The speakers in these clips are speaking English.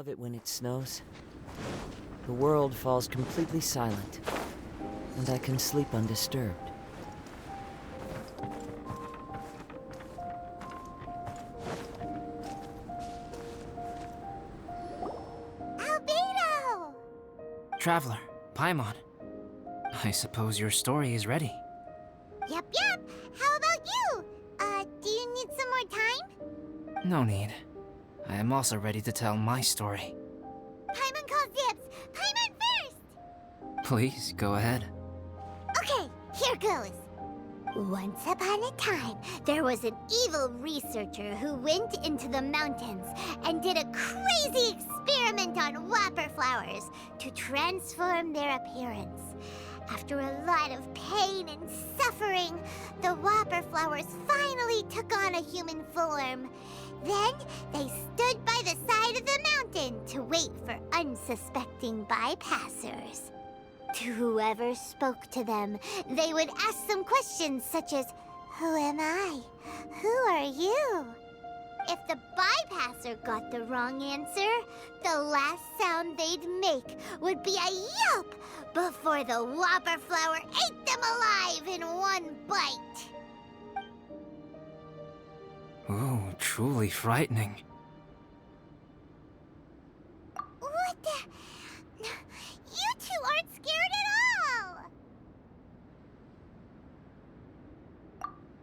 love it when it snows. The world falls completely silent, and I can sleep undisturbed. Albedo! Traveler, Paimon. I suppose your story is ready. Yep. How about you? Do you need some more time? No need. I am also ready to tell my story. Paimon calls dibs! Paimon first! Please, go ahead. Okay, here goes. Once upon a time, there was an evil researcher who went into the mountains and did a crazy experiment on whopper flowers to transform their appearance. After a lot of pain and suffering, the whopper flowers finally took on a human form. Then they stood by the side of the mountain to wait for unsuspecting bypassers. To whoever spoke to them, they would ask some questions such as, "Who am I? Who are you?" If the bypasser got the wrong answer, the last sound they'd make would be a yelp before the whopper flower ate them alive in one bite. Ooh, truly frightening. What the? You two aren't scared at all!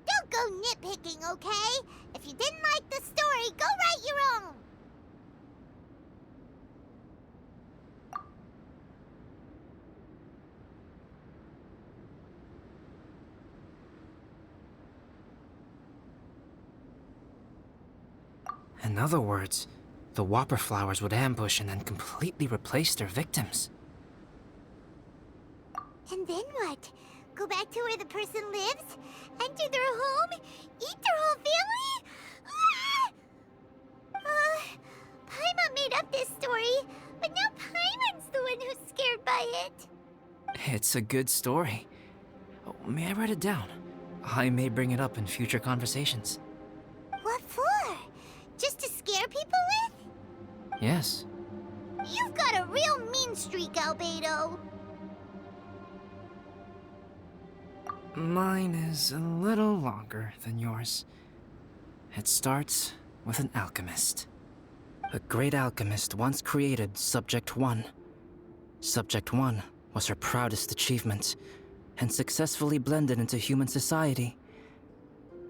Don't go nitpicking, okay? If you didn't like the story, go write your own! In other words, the whopper flowers would ambush and then completely replace their victims. And then what? Go back to where the person lives? Enter their home? Eat their whole family? Paimon made up this story, but now Paimon's the one who's scared by it. It's a good story. Oh, may I write it down? I may bring it up in future conversations. What for? Just to scare people with? Yes. You've got a real mean streak, Albedo. Mine is a little longer than yours. It starts with an alchemist. A great alchemist once created Subject 1. Subject 1 was her proudest achievement, and successfully blended into human society.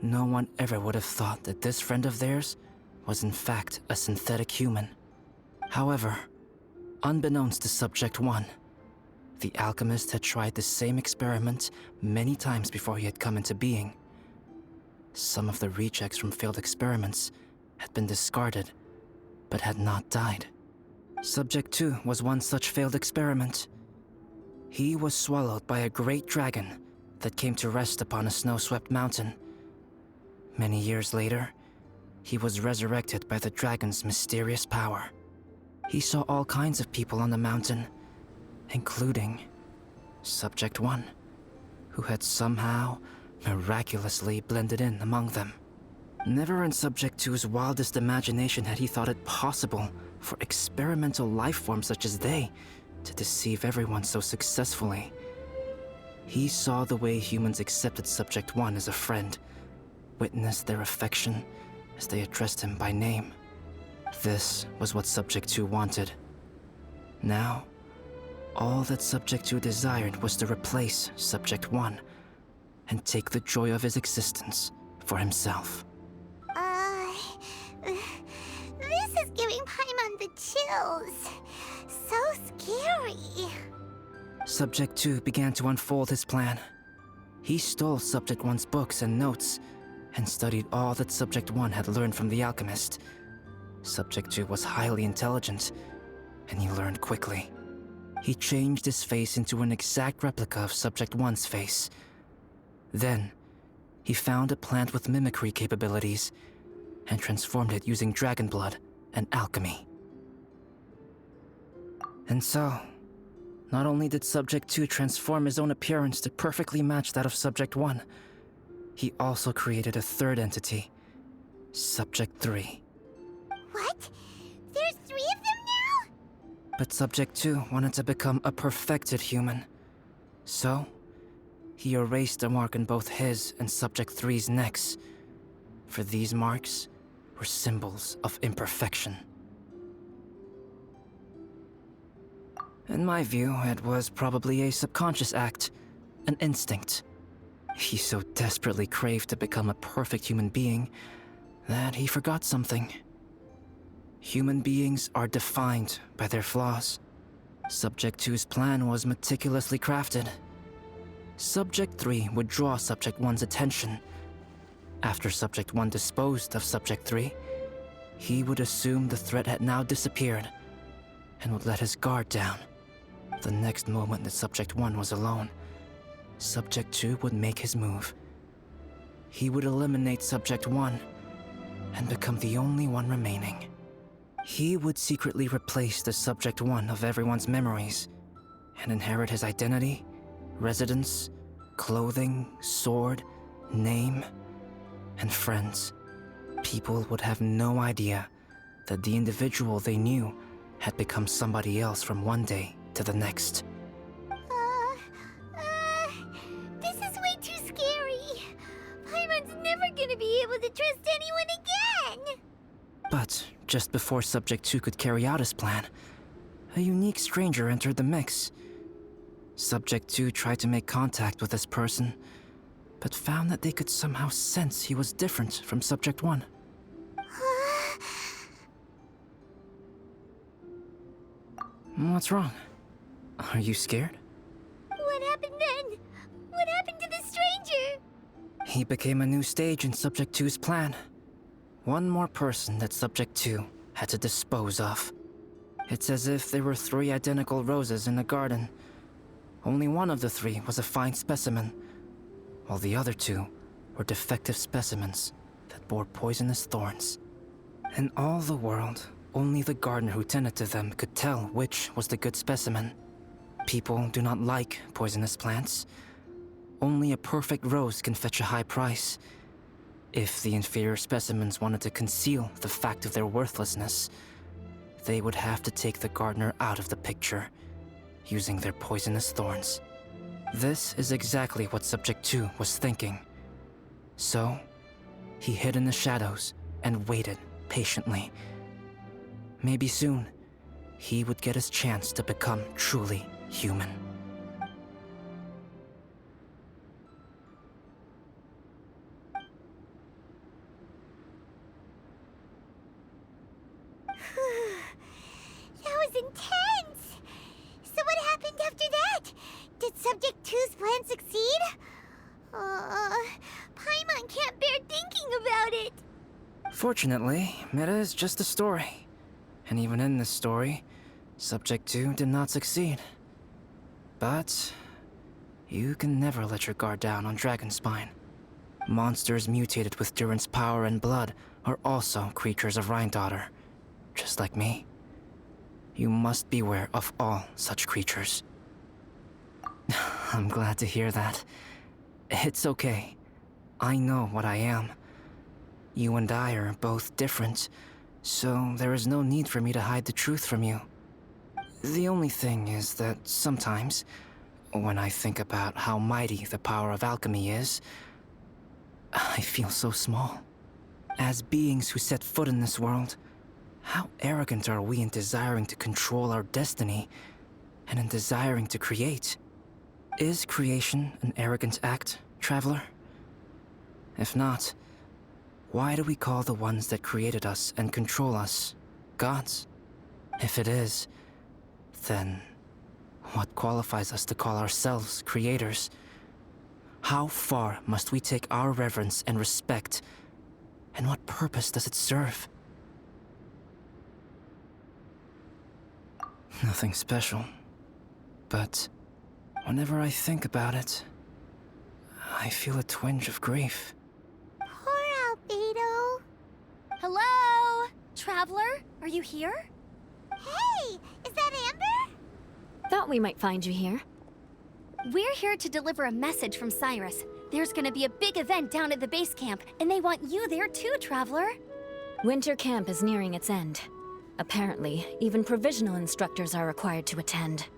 No one ever would have thought that this friend of theirs was in fact a synthetic human. However, unbeknownst to Subject 1, the alchemist had tried the same experiment many times before he had come into being. Some of the rejects from failed experiments had been discarded, but had not died. Subject 2 was one such failed experiment. He was swallowed by a great dragon that came to rest upon a snow-swept mountain. Many years later, he was resurrected by the dragon's mysterious power. He saw all kinds of people on the mountain, including Subject 1, who had somehow miraculously blended in among them. Never in Subject 2's wildest imagination had he thought it possible for experimental life forms such as they to deceive everyone so successfully. He saw the way humans accepted Subject 1 as a friend, witnessed their affection as they addressed him by name. This was what Subject 2 wanted. Now, all that Subject 2 desired was to replace Subject 1 and take the joy of his existence for himself. This is giving Paimon the chills. So scary. Subject 2 began to unfold his plan. He stole Subject 1's books and notes and studied all that Subject 1 had learned from the alchemist. Subject 2 was highly intelligent, and he learned quickly. He changed his face into an exact replica of Subject 1's face. Then, he found a plant with mimicry capabilities and transformed it using dragon blood and alchemy. And so, not only did Subject 2 transform his own appearance to perfectly match that of Subject 1, he also created a third entity, Subject 3. What? There's 3 of them But Subject 2 wanted to become a perfected human. So, he erased a mark in both his and Subject 3's necks. For these marks were symbols of imperfection. In my view, it was probably a subconscious act, an instinct. He so desperately craved to become a perfect human being that he forgot something. Human beings are defined by their flaws. Subject 2's plan was meticulously crafted. Subject 3 would draw Subject 1's attention. After Subject 1 disposed of Subject 3, he would assume the threat had now disappeared and would let his guard down. The next moment that Subject 1 was alone, Subject 2 would make his move. He would eliminate Subject 1 and become the only one remaining. He would secretly replace the Subject 1 of everyone's memories and inherit his identity, residence, clothing, sword, name, and friends. People would have no idea that the individual they knew had become somebody else from one day to the next. This is way too scary. Paimon's never gonna be able to trust anyone again. But just before Subject 2 could carry out his plan, a unique stranger entered the mix. Subject 2 tried to make contact with this person, but found that they could somehow sense he was different from Subject 1. What's wrong? Are you scared? What happened then? What happened to the stranger? He became a new stage in Subject 2's plan. One more person that Subject 2 had to dispose of. It's as if there were 3 identical roses in a garden. Only one of the 3 was a fine specimen, while the other 2 were defective specimens that bore poisonous thorns. In all the world, only the gardener who tended to them could tell which was the good specimen. People do not like poisonous plants. Only a perfect rose can fetch a high price. If the inferior specimens wanted to conceal the fact of their worthlessness, they would have to take the gardener out of the picture, using their poisonous thorns. This is exactly what Subject 2 was thinking. So, he hid in the shadows and waited patiently. Maybe soon, he would get his chance to become truly human. That was intense! So what happened after that? Did Subject 2's plan succeed? Paimon can't bear thinking about it. Fortunately, it is just a story. And even in this story, Subject 2 did not succeed. But you can never let your guard down on Dragonspine. Monsters mutated with Durin's power and blood are also creatures of Rhine-Daughter, just like me. You must beware of all such creatures. I'm glad to hear that. It's okay. I know what I am. You and I are both different, so there is no need for me to hide the truth from you. The only thing is that sometimes, when I think about how mighty the power of alchemy is, I feel so small. As beings who set foot in this world, how arrogant are we in desiring to control our destiny, and in desiring to create? Is creation an arrogant act, traveler? If not, why do we call the ones that created us and control us gods? If it is, then what qualifies us to call ourselves creators? How far must we take our reverence and respect, and what purpose does it serve? Nothing special, but whenever I think about it, I feel a twinge of grief. Poor Albedo. Hello? Traveler, are you here? Hey, is that Amber? Thought we might find you here. We're here to deliver a message from Cyrus. There's gonna be a big event down at the base camp, and they want you there too, Traveler. Winter camp is nearing its end. Apparently, even provisional instructors are required to attend.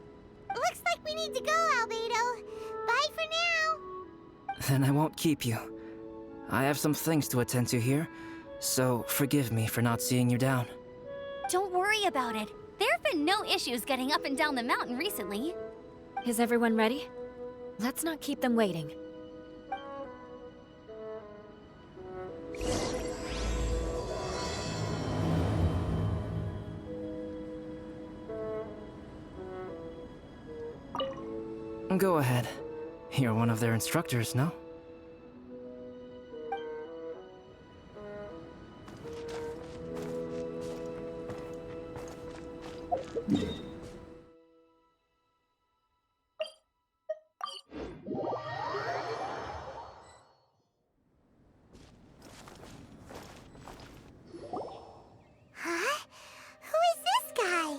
Looks like we need to go, Albedo. Bye for now. Then I won't keep you. I have some things to attend to here, so forgive me for not seeing you down. Don't worry about it. There have been no issues getting up and down the mountain recently. Is everyone ready? Let's not keep them waiting. Go ahead. You're one of their instructors, no? Huh? Who is this guy?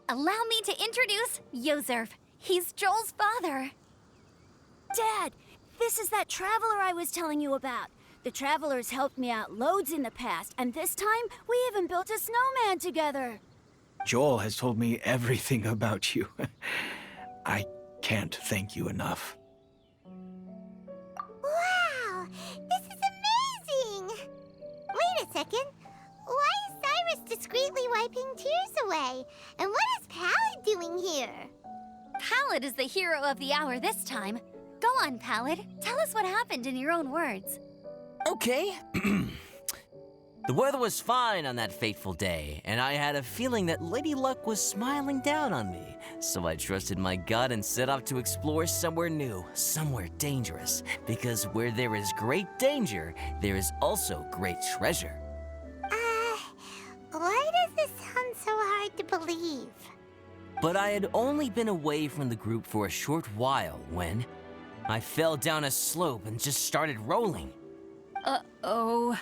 Allow me to introduce Yozerf. He's Joel's father. Dad, this is that traveler I was telling you about. The traveler's helped me out loads in the past, and this time we even built a snowman together. Joel has told me everything about you. I can't thank you enough. Wow, this is amazing! Wait a second. Why is Cyrus discreetly wiping tears away? And what is Pallid doing here? Pallid is the hero of the hour this time. Go on, Pallid. Tell us what happened in your own words. Okay. The weather was fine on that fateful day, and I had a feeling that Lady Luck was smiling down on me. So I trusted my gut and set off to explore somewhere new, somewhere dangerous. Because where there is great danger, there is also great treasure. Why does this sound so hard to believe? But I had only been away from the group for a short while when I fell down a slope and just started rolling. Uh-oh.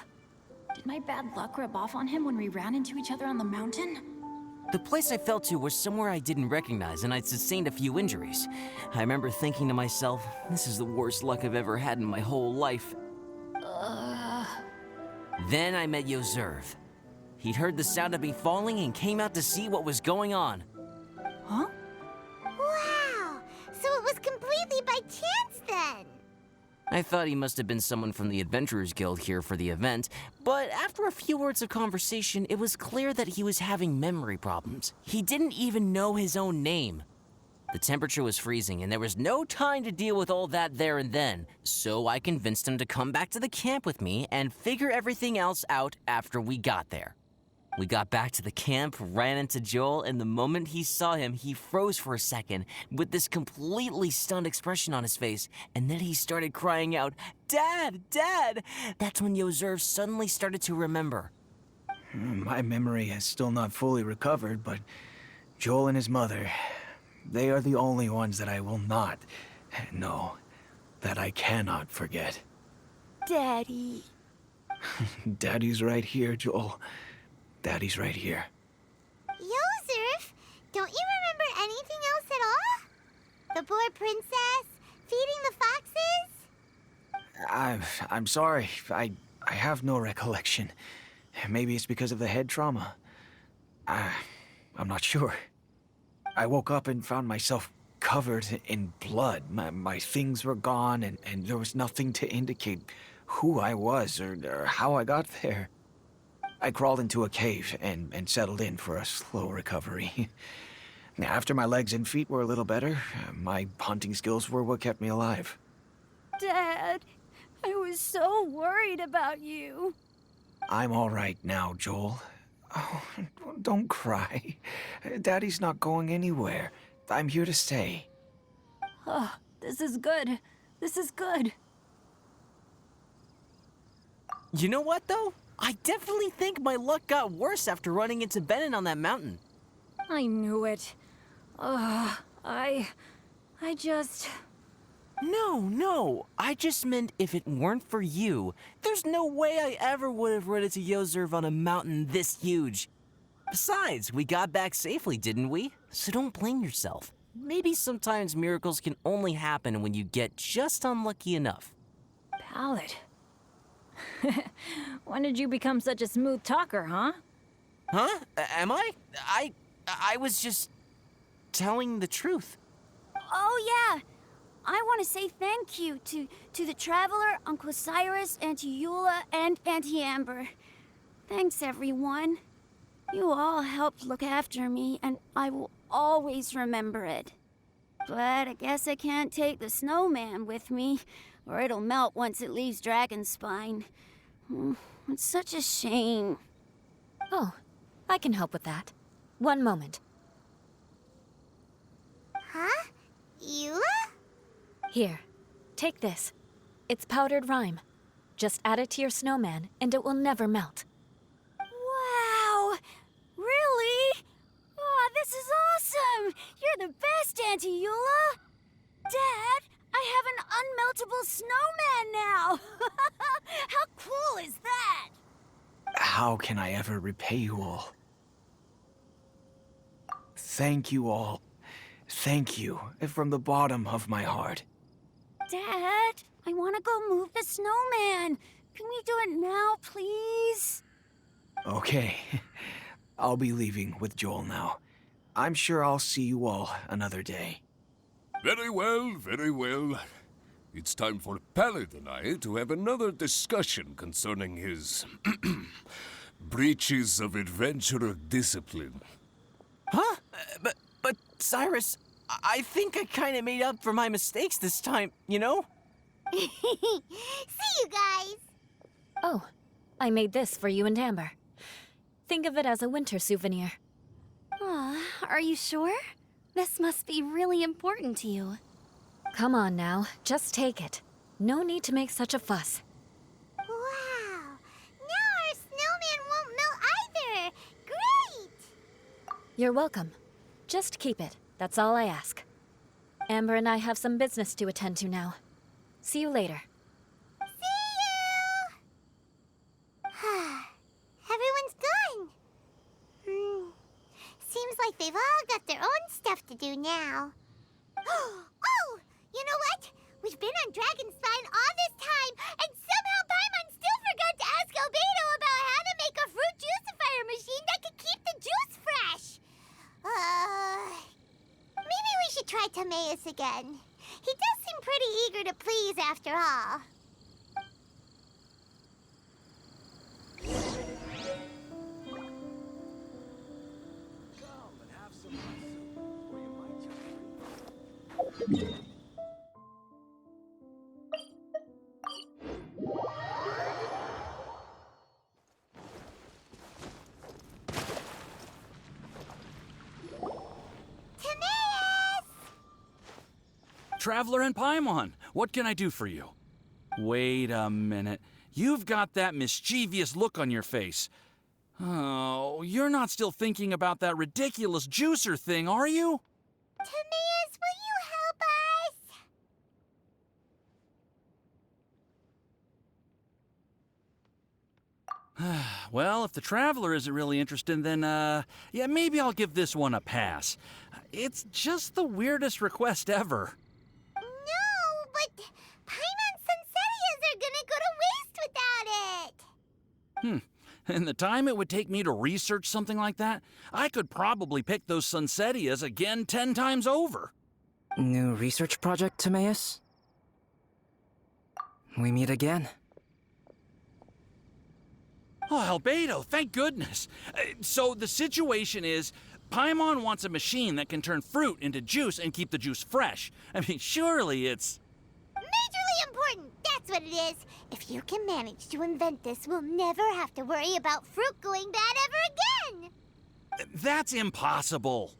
Did my bad luck rub off on him when we ran into each other on the mountain? The place I fell to was somewhere I didn't recognize, and I'd sustained a few injuries. I remember thinking to myself, this is the worst luck I've ever had in my whole life. Then I met Yozerf. He'd heard the sound of me falling and came out to see what was going on. Huh? Wow, so it was completely by chance then. I thought he must have been someone from the Adventurers Guild here for the event, but after a few words of conversation, it was clear that he was having memory problems. He didn't even know his own name. The temperature was freezing, and there was no time to deal with all that there and then, so I convinced him to come back to the camp with me and figure everything else out after we got there. We got back to the camp, ran into Joel, and the moment he saw him, he froze for a second with this completely stunned expression on his face, and then he started crying out, "Dad! Dad!" That's when Yozerf suddenly started to remember. My memory has still not fully recovered, but Joel and his mother, they are the only ones that I will not, no, that I cannot forget. Daddy. Daddy's right here, Joel. Daddy's right here. Yozerf, don't you remember anything else at all? The poor princess, feeding the foxes? I'm sorry. I have no recollection. Maybe it's because of the head trauma. I'm not sure. I woke up and found myself covered in blood. My things were gone, and there was nothing to indicate who I was or how I got there. I crawled into a cave and settled in for a slow recovery. After my legs and feet were a little better, my hunting skills were what kept me alive. Dad, I was so worried about you. I'm all right now, Joel. Oh, don't cry. Daddy's not going anywhere. I'm here to stay. Oh, this is good. This is good. You know what, though? I definitely think my luck got worse after running into Benin on that mountain. I knew it. I just... No. I just meant if it weren't for you, there's no way I ever would have run into Yozerf on a mountain this huge. Besides, we got back safely, didn't we? So don't blame yourself. Maybe sometimes miracles can only happen when you get just unlucky enough. Palette. When did you become such a smooth talker, huh? Huh? Am I? I was just telling the truth. Oh, yeah. I want to say thank you to the Traveler, Uncle Cyrus, Auntie Eula, and Auntie Amber. Thanks, everyone. You all helped look after me, and I will always remember it. But I guess I can't take the snowman with me, or it'll melt once it leaves Dragonspine. It's such a shame. Oh, I can help with that. One moment. Huh? Eula? Here, take this. It's powdered rime. Just add it to your snowman, and it will never melt. Wow! Really? Oh, this is awesome! You're the best, Auntie Eula! Dad, I have an unmeltable snowman now! How cool is that? How can I ever repay you all? Thank you all. Thank you from the bottom of my heart. Dad, I want to go move the snowman. Can we do it now, please? Okay. I'll be leaving with Joel now. I'm sure I'll see you all another day. Very well, very well. It's time for Pallet and I to have another discussion concerning his breaches of adventurer discipline. Huh? But Cyrus, I think I kind of made up for my mistakes this time, you know? See you guys! Oh, I made this for you and Amber. Think of it as a winter souvenir. Aw, are you sure? This must be really important to you. Come on now, just take it. No need to make such a fuss. Wow! Now our snowman won't melt either! Great! You're welcome. Just keep it. That's all I ask. Amber and I have some business to attend to now. See you later. See you! Everyone's gone. Seems like they've all got their own stuff to do now. Oh! You know what? We've been on Dragonspine all this time, and somehow Paimon still forgot to ask Albedo about how to make a fruit juicifier machine that could keep the juice fresh. Maybe we should try Timaeus again. He does seem pretty eager to please after all. Traveler and Paimon, what can I do for you? Wait a minute. You've got that mischievous look on your face. Oh, you're not still thinking about that ridiculous juicer thing, are you? Timaeus, will you help us? Well, if the Traveler isn't really interested, then, yeah, maybe I'll give this one a pass. It's just the weirdest request ever. No, but Paimon's Sunsettias are gonna go to waste without it. In the time it would take me to research something like that, I could probably pick those Sunsettias again 10 times over. New research project, Timaeus? We meet again. Oh, Albedo, thank goodness. So the situation is, Paimon wants a machine that can turn fruit into juice and keep the juice fresh. I mean, surely it's... Majorly important, that's what it is. If you can manage to invent this, we'll never have to worry about fruit going bad ever again. That's impossible.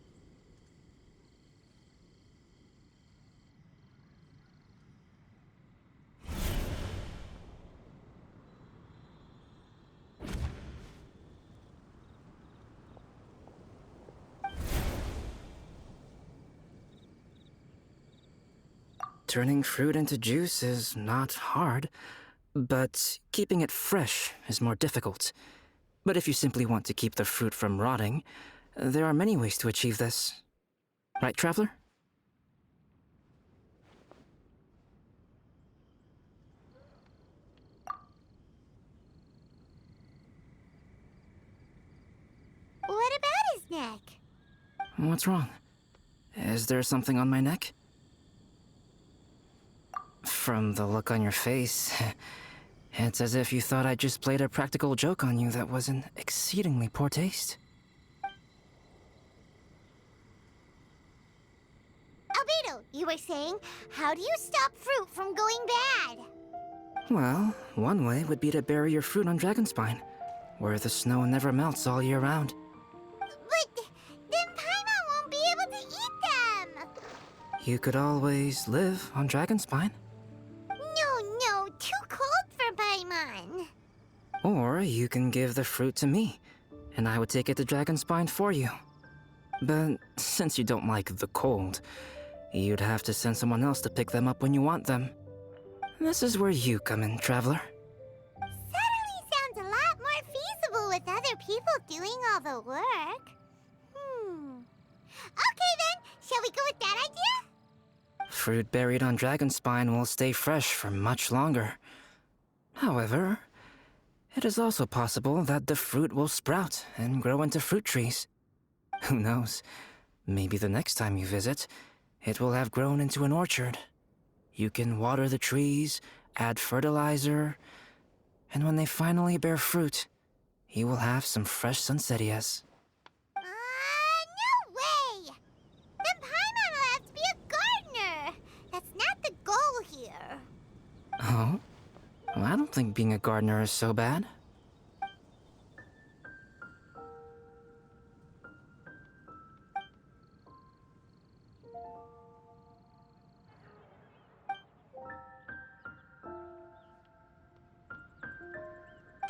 Turning fruit into juice is not hard, but keeping it fresh is more difficult. But if you simply want to keep the fruit from rotting, there are many ways to achieve this. Right, Traveler? neck. What's wrong? Is there something on my neck? From the look on your face, it's as if you thought I just played a practical joke on you that was in exceedingly poor taste. Albedo, you were saying, how do you stop fruit from going bad? Well, one way would be to bury your fruit on Dragonspine, where the snow never melts all year round. But then Paimon won't be able to eat them! You could always live on Dragonspine. No, too cold for Paimon. Or you can give the fruit to me, and I would take it to Dragonspine for you. But since you don't like the cold, you'd have to send someone else to pick them up when you want them. This is where you come in, Traveler. Suddenly sounds a lot more feasible with other people doing all the work. Okay then, shall we go with that idea? Fruit buried on Dragonspine will stay fresh for much longer. However, it is also possible that the fruit will sprout and grow into fruit trees. Who knows? Maybe the next time you visit, it will have grown into an orchard. You can water the trees, add fertilizer, and when they finally bear fruit, you will have some fresh sunsettias. No way! Then Paimon will have to be a gardener. That's not the goal here. Oh? Well, I don't think being a gardener is so bad.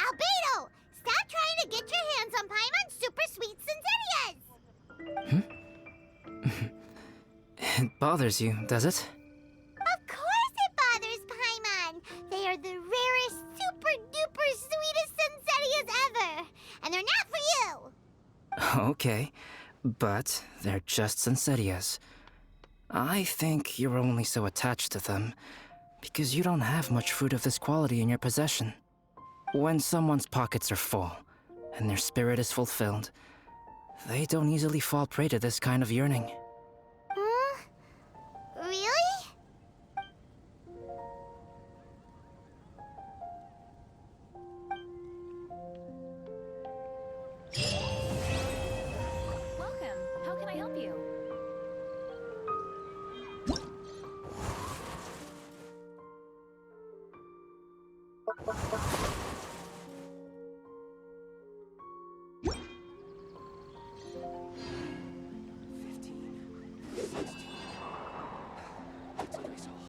Albedo! Stop trying to get your hands on Paimon's super sweet Sincerias! It bothers you, does it? Of course it bothers Paimon! They are the rarest, super duper sweetest Sincerias ever! And they're not for you! Okay, but they're just Sunsettias. I think you're only so attached to them because you don't have much fruit of this quality in your possession. When someone's pockets are full and their spirit is fulfilled, they don't easily fall prey to this kind of yearning. Really? Welcome. How can I help you?